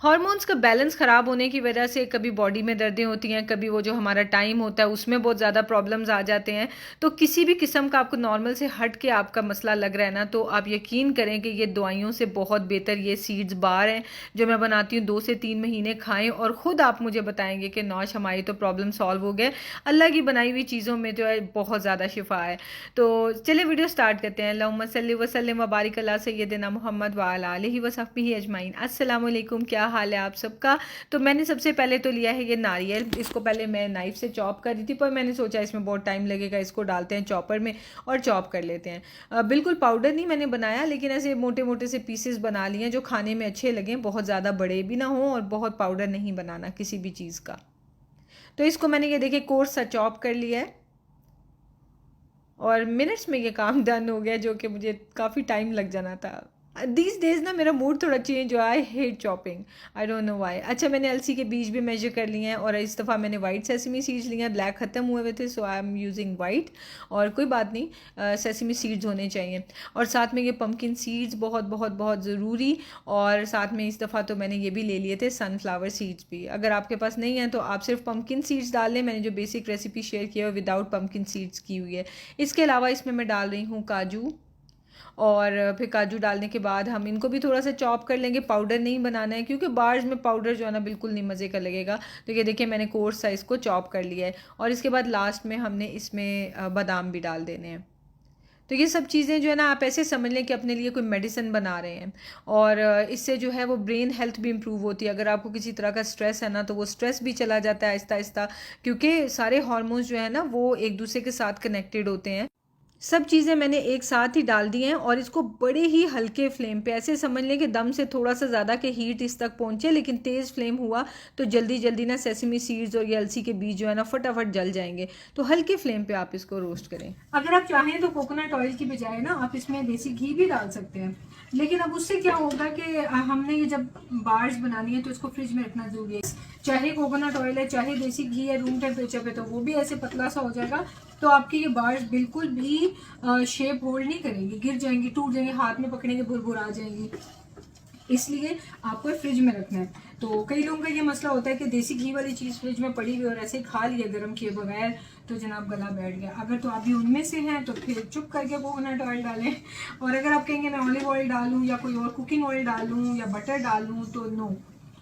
Hormones का balance ख़राब होने की वजह से कभी बॉडी में दर्दें होती हैं, कभी वो जो हमारा टाइम होता है उसमें बहुत ज़्यादा प्रॉब्लम्स आ जाते हैं। तो किसी भी किस्म का आपको नॉर्मल से हट के आपका मसला लग रहा है ना, तो आप यकीन करें कि ये दवाइयों से बहुत बेहतर ये सीड्स बार हैं जो मैं बनाती हूँ। 2 से 3 महीने खाएं और ख़ुद आप मुझे बताएंगे कि नौश हमारी तो प्रॉब्लम सॉल्व हो गए। अल्लाह की बनाई हुई चीज़ों में जो है बहुत ज़्यादा शिफा है। तो चलिए वीडियो स्टार्ट करते हैं। अल्लाहुम्मा सल्ली व सल्लिम व बारिक अला सय्यदिना मुहम्मद व अला आलिहि व सहबिही अजमाइन। अस्सलामु अलैकुम, क्या हाल है आप सबका। तो मैंने सबसे पहले तो लिया है ये नारियल। इसको पहले मैं नाइफ से चॉप कर रही थी, पर मैंने सोचा इसमें बहुत टाइम लगेगा, इसको डालते हैं चॉपर में और चॉप कर लेते हैं। बिल्कुल पाउडर नहीं मैंने बनाया, लेकिन ऐसे मोटे मोटे से पीसेस बना लिए हैं जो खाने में अच्छे लगें, बहुत ज़्यादा बड़े भी ना हों और बहुत पाउडर नहीं बनाना किसी भी चीज़ का। तो इसको मैंने ये देखिए कोर्स सा चॉप कर लिया है और मिनट्स में ये काम डन हो गया, जो कि मुझे काफ़ी टाइम लग जाना था। दीज डेज ना मेरा मूड थोड़ा चेंज हुआ। I hate chopping, I don't know why. अच्छा, मैंने अलसी के बीज भी मेजर कर लिए हैं और इस दफ़ा मैंने वाइट सेसमी सीड्स लिए हैं। ब्लैक ख़त्म हुए हुए थे, सो आई एम यूजिंग वाइट। और कोई बात नहीं, सेसमी सीड्स होने चाहिए। और साथ में ये पम्पकिन सीड्स बहुत बहुत बहुत ज़रूरी। और साथ में इस दफ़ा तो मैंने ये भी ले लिए थे सनफ्लावर सीड्स भी। अगर आपके पास नहीं है तो आप सिर्फ पम्पकिन सीड्स डाल लें। मैंने जो बेसिक रेसिपी शेयर की है वो विदाउट पम्पकिन सीड्स की हुई है। इसके अलावा इसमें मैं डाल रही हूँ काजू। और फिर काजू डालने के बाद हम इनको भी थोड़ा सा चॉप कर लेंगे। पाउडर नहीं बनाना है क्योंकि बार्स में पाउडर जो है ना बिल्कुल नहीं मज़े का लगेगा। तो ये देखिए मैंने कोर्स साइज़ को चॉप कर लिया है। और इसके बाद लास्ट में हमने इसमें बादाम भी डाल देने हैं। तो ये सब चीज़ें जो है ना, आप ऐसे समझ लें कि अपने लिए कोई मेडिसिन बना रहे हैं। और इससे जो है वो ब्रेन हेल्थ भी इम्प्रूव होती है। अगर आपको किसी तरह का स्ट्रेस है ना, तो वो स्ट्रेस भी चला जाता है आहिस्ता आहिस्ता, क्योंकि सारे हार्मोन्स जो है ना वो एक दूसरे के साथ कनेक्टेड होते हैं। सब चीज़ें मैंने एक साथ ही डाल दी हैं और इसको बड़े ही हल्के फ्लेम पे, ऐसे समझ लें कि दम से थोड़ा सा ज़्यादा के हीट इस तक पहुंचे, लेकिन तेज़ फ्लेम हुआ तो जल्दी जल्दी ना सेसमी सीड्स और ये अलसी के बीज जो है ना फटाफट जल जाएंगे। तो हल्के फ्लेम पे आप इसको रोस्ट करें। अगर आप चाहें तो कोकोनट ऑयल की बजाय ना आप इसमें देसी घी भी डाल सकते हैं। लेकिन अब उससे क्या होगा कि हमने ये जब बार्स बनानी है तो इसको फ्रिज में रखना जरूरी है। चाहे कोकोनट ऑयल है चाहे देसी घी है, रूम टेम्परेचर पे तो वो भी ऐसे पतला सा हो जाएगा। तो आपकी ये बार्स बिल्कुल भी शेप होल्ड नहीं करेंगी, गिर जाएंगी, टूट जाएंगी, हाथ में पकड़ेंगे भुरभुर आ जाएंगी। इसलिए आपको फ्रिज में रखना है। तो कई लोगों का ये मसला होता है कि देसी घी वाली चीज़ फ्रिज में पड़ी हुई और ऐसे ही खा लिया गर्म किए बगैर, तो जनाब गला बैठ गया। अगर तो आप भी उनमें से हैं तो फिर चुप करके कोकोनट ऑयल डालें। और अगर आप कहेंगे मैं ऑलिव ऑयल डालूँ या कोई और कुकिंग ऑयल डालूँ या बटर डालूँ, तो नो।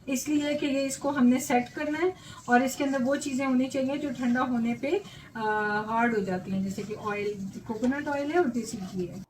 इसलिए कि ये इसको हमने सेट करना है और इसके अंदर वो चीज़ें होनी चाहिए जो ठंडा होने पे हार्ड हो जाती हैं, जैसे कि ऑयल, कोकोनट ऑयल है और देसी घी है।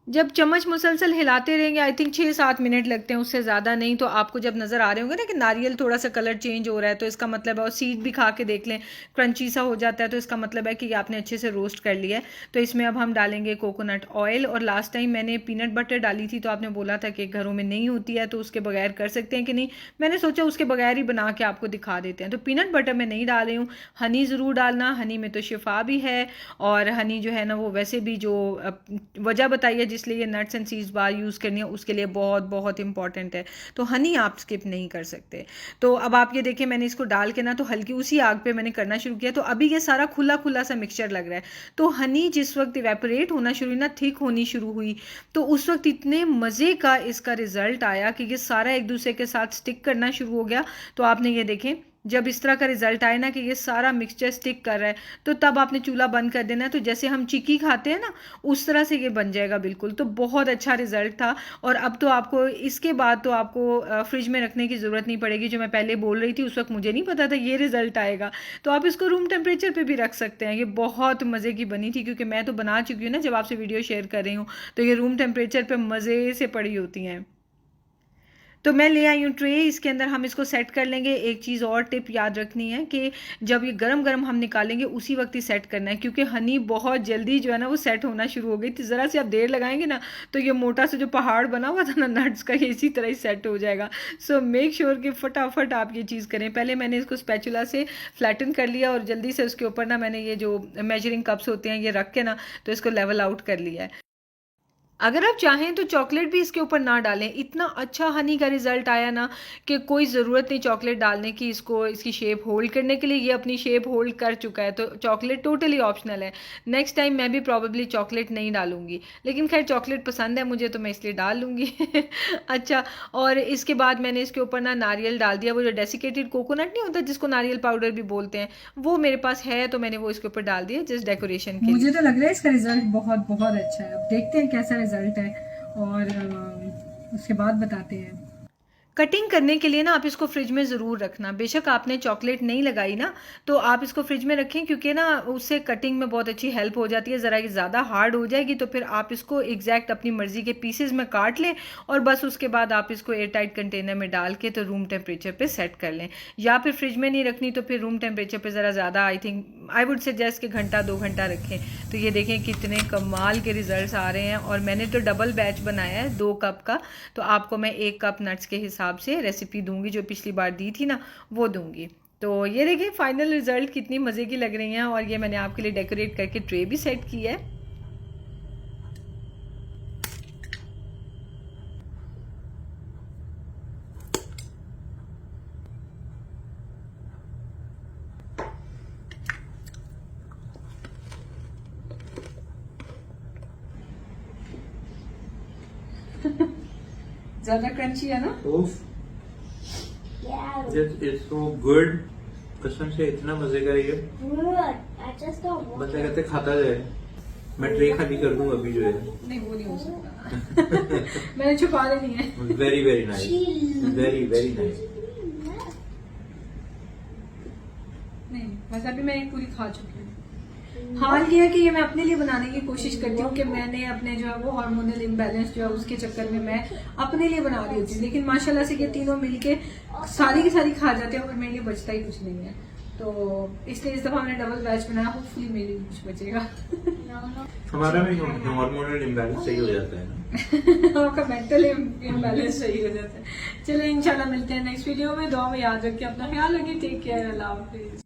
जब चम्मच मुसलसल हिलाते रहेंगे, आई थिंक 6-7 मिनट लगते हैं, उससे ज़्यादा नहीं। तो आपको जब नज़र आ रहे होंगे ना कि नारियल थोड़ा सा कलर चेंज हो रहा है, तो इसका मतलब है, और सीड भी खा के देख लें क्रंची सा हो जाता है, तो इसका मतलब है कि आपने अच्छे से रोस्ट कर लिया है। तो इसमें अब हम डालेंगे कोकोनट ऑयल। और लास्ट टाइम मैंने पीनट बटर डाली थी, तो आपने बोला था कि घरों में नहीं होती है तो उसके बगैर कर सकते हैं कि नहीं। मैंने सोचा उसके बगैर ही बना के आपको दिखा देते हैं। तो पीनट बटर मैं नहीं डाल रही हूँ। हनी ज़रूर डालना, हनी में तो शिफा भी है। और हनी जो है ना वो वैसे भी जो वजह बताई है जिसलिए ये nuts and seeds bar use करनी है, उसके लिए बहुत बहुत इंपॉर्टेंट है। तो हनी आप स्किप नहीं कर सकते। तो अब आप ये देखिए मैंने इसको डाल के ना तो हल्की उसी आग पे मैंने करना शुरू किया। तो अभी ये सारा खुला खुला सा मिक्सचर लग रहा है। तो हनी जिस वक्त इवेपोरेट होना शुरू हुई ना, थिक होनी शुरू हुई, तो उस वक्त इतने मज़े का इसका रिजल्ट आया कि ये सारा एक दूसरे के साथ स्टिक करना शुरू हो गया। तो आपने ये देखें जब इस तरह का रिजल्ट आए ना कि ये सारा मिक्सचर स्टिक कर रहा है, तो तब आपने चूल्हा बंद कर देना है। तो जैसे हम चिक्की खाते हैं ना, उस तरह से ये बन जाएगा बिल्कुल। तो बहुत अच्छा रिजल्ट था। और अब तो आपको इसके बाद तो आपको फ्रिज में रखने की ज़रूरत नहीं पड़ेगी। जो मैं पहले बोल रही थी उस वक्त मुझे नहीं पता था ये रिजल्ट आएगा। तो आप इसको रूम टेम्परेचर पे भी रख सकते हैं। ये बहुत मज़े की बनी थी, क्योंकि मैं तो बना चुकी हूँ ना जब आपसे वीडियो शेयर कर रही हूँ। तो ये रूम टेम्परेचर पे मज़े से पड़ी होती हैं। तो मैं ले आई हूँ ट्रे, इसके अंदर हम इसको सेट कर लेंगे। एक चीज़ और टिप याद रखनी है कि जब ये गरम गरम हम निकालेंगे उसी वक्त ही सेट करना है, क्योंकि हनी बहुत जल्दी जो है ना वो सेट होना शुरू हो गई थी। ज़रा सी आप देर लगाएंगे ना तो ये मोटा सा जो पहाड़ बना हुआ था ना नट्स का, ये इसी तरह ही सेट हो जाएगा। सो मेक श्योर कि फटाफट आप ये चीज़ करें। पहले मैंने इसको स्पैचुला से फ्लैटन कर लिया और जल्दी से उसके ऊपर ना मैंने ये जो मेजरिंग कप्स होते हैं ये रख के ना तो इसको लेवल आउट कर लिया है। अगर आप चाहें तो चॉकलेट भी इसके ऊपर ना डालें, इतना अच्छा हनी का रिजल्ट आया ना कि कोई ज़रूरत नहीं चॉकलेट डालने की इसको, इसकी शेप होल्ड करने के लिए। ये अपनी शेप होल्ड कर चुका है, तो चॉकलेट टोटली ऑप्शनल है। नेक्स्ट टाइम मैं भी प्रॉबेबली चॉकलेट नहीं डालूंगी, लेकिन खैर चॉकलेट पसंद है मुझे तो मैं इसलिए डाल लूँगी। अच्छा, और इसके बाद मैंने इसके ऊपर ना नारियल डाल दिया, वो जो डेसिकेटेड कोकोनट नहीं होता जिसको नारियल पाउडर भी बोलते हैं, वो मेरे पास है तो मैंने वो इसके ऊपर डाल दिया जस्ट डेकोरेशन के लिए। मुझे तो लग रहा है इसका रिजल्ट बहुत बहुत अच्छा है। अब देखते हैं कैसा रिजल्ट है और उसके बाद बताते हैं। कटिंग करने के लिए ना आप इसको फ्रिज में ज़रूर रखना। बेशक आपने चॉकलेट नहीं लगाई ना, तो आप इसको फ्रिज में रखें, क्योंकि ना उससे कटिंग में बहुत अच्छी हेल्प हो जाती है। ज़रा ज़्यादा हार्ड हो जाएगी तो फिर आप इसको एग्जैक्ट अपनी मर्ज़ी के पीसेस में काट लें, और बस उसके बाद आप इसको एयर टाइट कंटेनर में डाल के तो रूम टेम्परेचर पे सेट कर लें। या फिर फ्रिज में नहीं रखनी तो फिर रूम टेम्परेचर पे ज़रा ज़्यादा, आई वुड सजेस्ट कि घंटा 2 घंटा रखें। तो ये देखें कितने कमाल के रिजल्ट्स आ रहे हैं। और मैंने तो डबल बैच बनाया है 2 कप का, तो आपको मैं 1 कप नट्स के हिसाब से रेसिपी दूंगी, जो पिछली बार दी थी ना वो दूंगी। तो ये देखें फाइनल रिजल्ट कितनी मज़े की लग रही हैं। और ये मैंने आपके लिए डेकोरेट करके ट्रे भी सेट की है। ज्यादा क्रंची है ना? This is so good. कसम से इतना मजे का है। बंदा कहते खाता जाए। मैं ट्रे खाली कर दूं अभी जो है। नहीं वो नहीं हो सकता। मैंने छुपा लेनी है। Very very nice, very very nice. नहीं बस अभी मैं एक पूरी खा चुकी हूँ। हाल ये है कि ये मैं अपने लिए बनाने की कोशिश करती हूँ कि मैंने अपने जो है वो हार्मोनल इम्बैलेंस जो है उसके चक्कर में मैं अपने लिए बना रही होती हूँ, लेकिन माशाल्लाह से ये तीनों मिलके सारी की सारी खा जाते हैं और मेरे लिए बचता ही कुछ नहीं है। तो इसलिए इस दफा मैंने डबल बैच बनाया, होपफुली मेरे लिए कुछ बचेगा। हमारा भी हार्मोनल इम्बैलेंस सही हो जाता है ना। आपका मेंटल इम्बैलेंस सही हो जाता है। चलो इंशाल्लाह मिलते हैं नेक्स्ट वीडियो में। दुआ में याद रखिए, अपना ख्याल रखिए, टेक केयर, अल्लाह हाफिज।